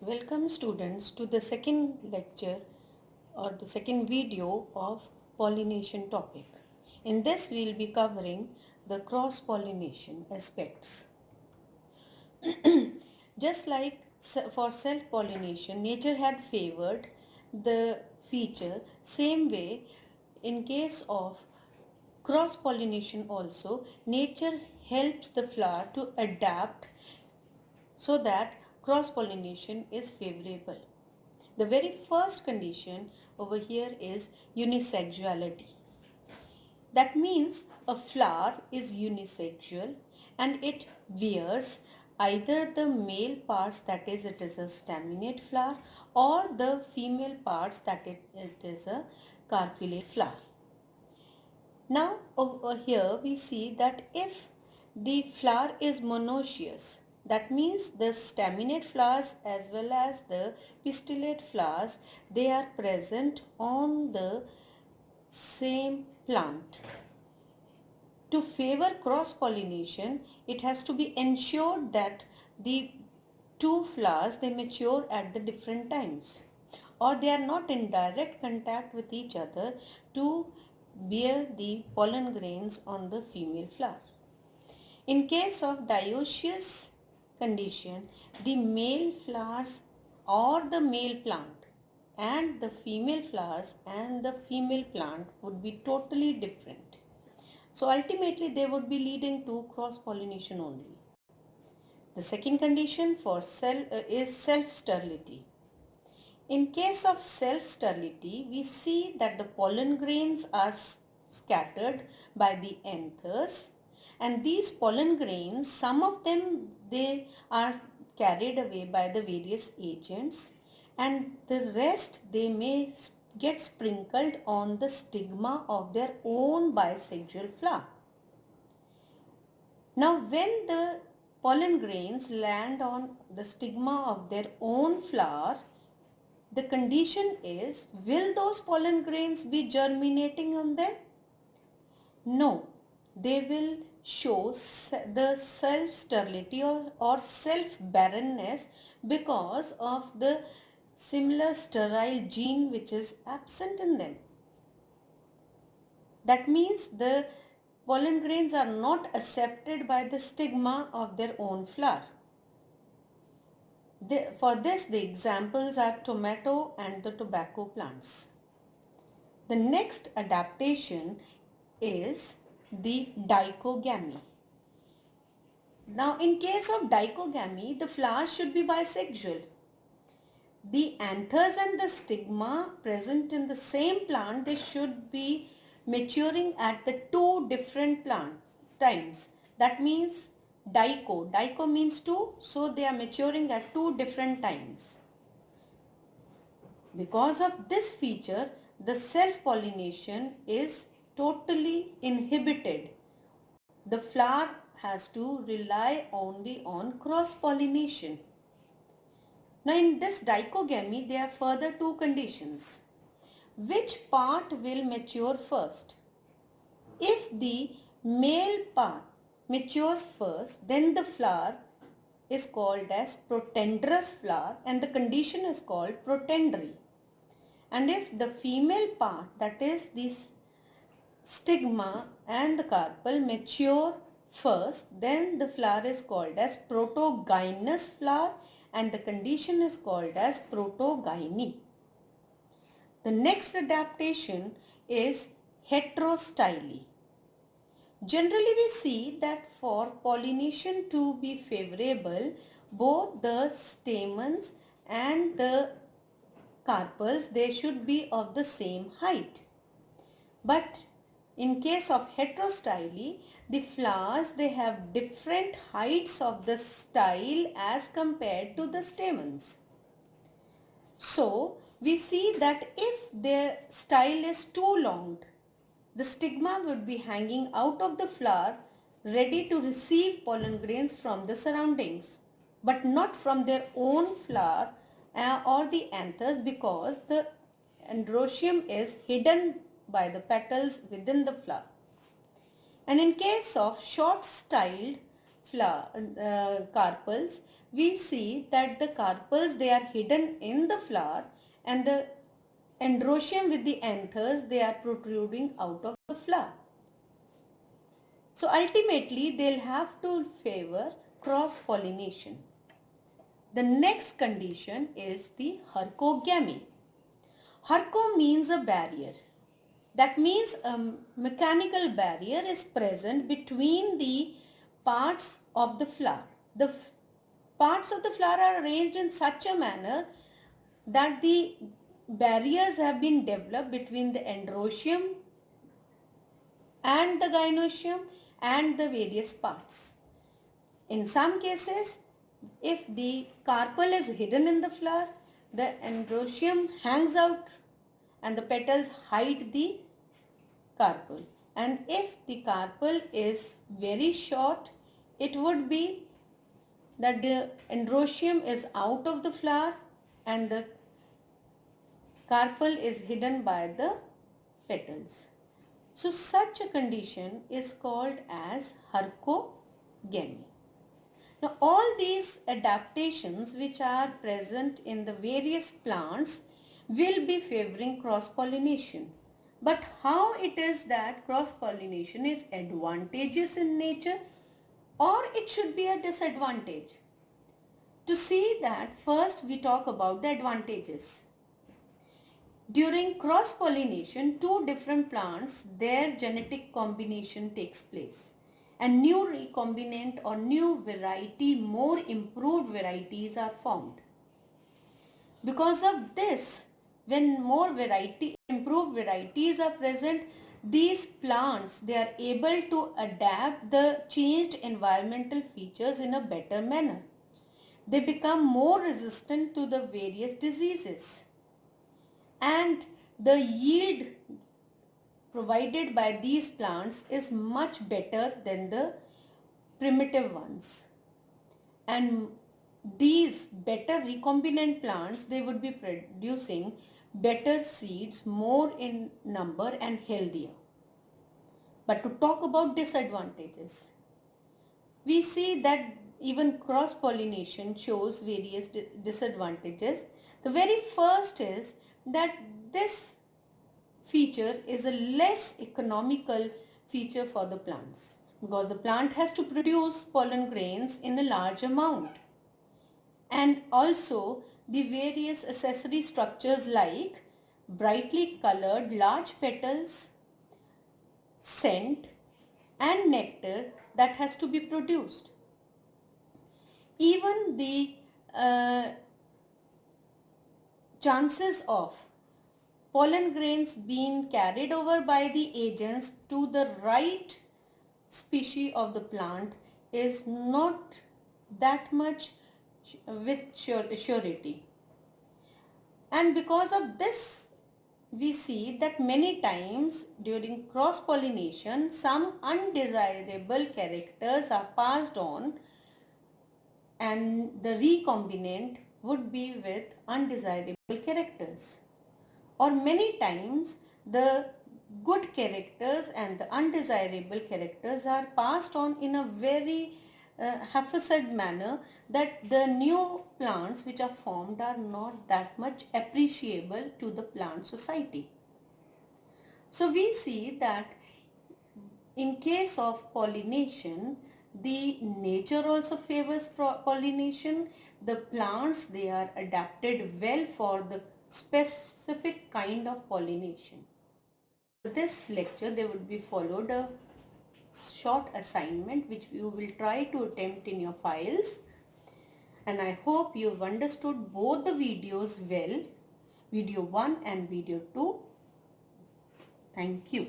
Welcome students to the second lecture or the second video of pollination topic. In this we will be covering the cross-pollination aspects. Just like for self-pollination, nature had favored the feature, same way in case of cross-pollination also, nature helps the flower to adapt so that cross-pollination is favorable. The very first condition over here is unisexuality. That means a flower is unisexual and it bears either the male parts, that is it is a staminate flower, or the female parts, that it is a carpellate flower. Now over here we see that if the flower is monoecious, that means the staminate flowers as well as the pistillate flowers, they are present on the same plant. To favor cross-pollination, it has to be ensured that the two flowers, they mature at the different times, or they are not in direct contact with each other to bear the pollen grains on the female flower. In case of dioecious condition, the male flowers or the male plant and the female flowers and the female plant would be totally different. So ultimately they would be leading to cross-pollination only. The second condition for is self-sterility. In case of self-sterility, we see that the pollen grains are scattered by the anthers, and these pollen grains, some of them they are carried away by the various agents, and the rest they may get sprinkled on the stigma of their own bisexual flower. Now when the pollen grains land on the stigma of their own flower, the condition is, will those pollen grains be germinating on them? No, they will show the self-sterility or self-barrenness because of the similar sterile gene which is absent in them. That means the pollen grains are not accepted by the stigma of their own flower. For this, the examples are tomato and the tobacco plants. The next adaptation is the dichogamy. Now, in case of dichogamy, the flowers should be bisexual. The anthers and the stigma present in the same plant, they should be maturing at the two different times. That means dicho means two, so they are maturing at two different times. Because of this feature, the self-pollination is totally inhibited. The flower has to rely only on cross-pollination. Now in this dichogamy, there are further two conditions. Which part will mature first? If the male part matures first, then the flower is called as protandrous flower and the condition is called protandry. And if the female part, that is this stigma and the carpel, mature first, then the flower is called as protogynous flower and the condition is called as protogyny. The next adaptation is heterostyly. Generally we see that for pollination to be favorable, both the stamens and the carpels, they should be of the same height. But in case of heterostyly, the flowers, they have different heights of the style as compared to the stamens. So we see that if the style is too long, the stigma would be hanging out of the flower ready to receive pollen grains from the surroundings, but not from their own flower or the anthers, because the androecium is hidden by the petals within the flower. And in case of short styled carpels, we see that the carpels, they are hidden in the flower, and the androecium with the anthers, they are protruding out of the flower. So ultimately they'll have to favor cross-pollination. The next condition is the hercogamy. Herco means a barrier. That means a mechanical barrier is present between the parts of the flower. The parts of the flower are arranged in such a manner that the barriers have been developed between the androecium and the gynoecium and the various parts. In some cases, if the carpel is hidden in the flower, the androecium hangs out and the petals hide the carpel. And if the carpel is very short, it would be that the androecium is out of the flower and the carpel is hidden by the petals. So such a condition is called as hercogamy. Now all these adaptations which are present in the various plants will be favoring cross-pollination. But how it is that cross-pollination is advantageous in nature, or it should be a disadvantage? To see that, first we talk about the advantages. During cross-pollination, two different plants, their genetic combination takes place. And new recombinant or new variety, more improved varieties are formed. Because of this, when more improved varieties are present, these plants, they are able to adapt the changed environmental features in a better manner. They become more resistant to the various diseases. And the yield provided by these plants is much better than the primitive ones. And these better recombinant plants, they would be producing better seeds, more in number and healthier. But to talk about disadvantages, we see that even cross-pollination shows various disadvantages. The very first is that this feature is a less economical feature for the plants because the plant has to produce pollen grains in a large amount. And also the various accessory structures like brightly colored large petals, scent and nectar that has to be produced. Even the chances of pollen grains being carried over by the agents to the right species of the plant is not that much with surety. And because of this, we see that many times during cross-pollination, some undesirable characters are passed on and the recombinant would be with undesirable characters. Or many times the good characters and the undesirable characters are passed on in a very haphazard manner that the new plants which are formed are not that much appreciable to the plant society. So we see that in case of pollination, the nature also favors pollination. The plants, they are adapted well for the specific kind of pollination. This lecture, there will be followed a short assignment which you will try to attempt in your files, and I hope you've understood both the videos well, video 1 and video 2. Thank you.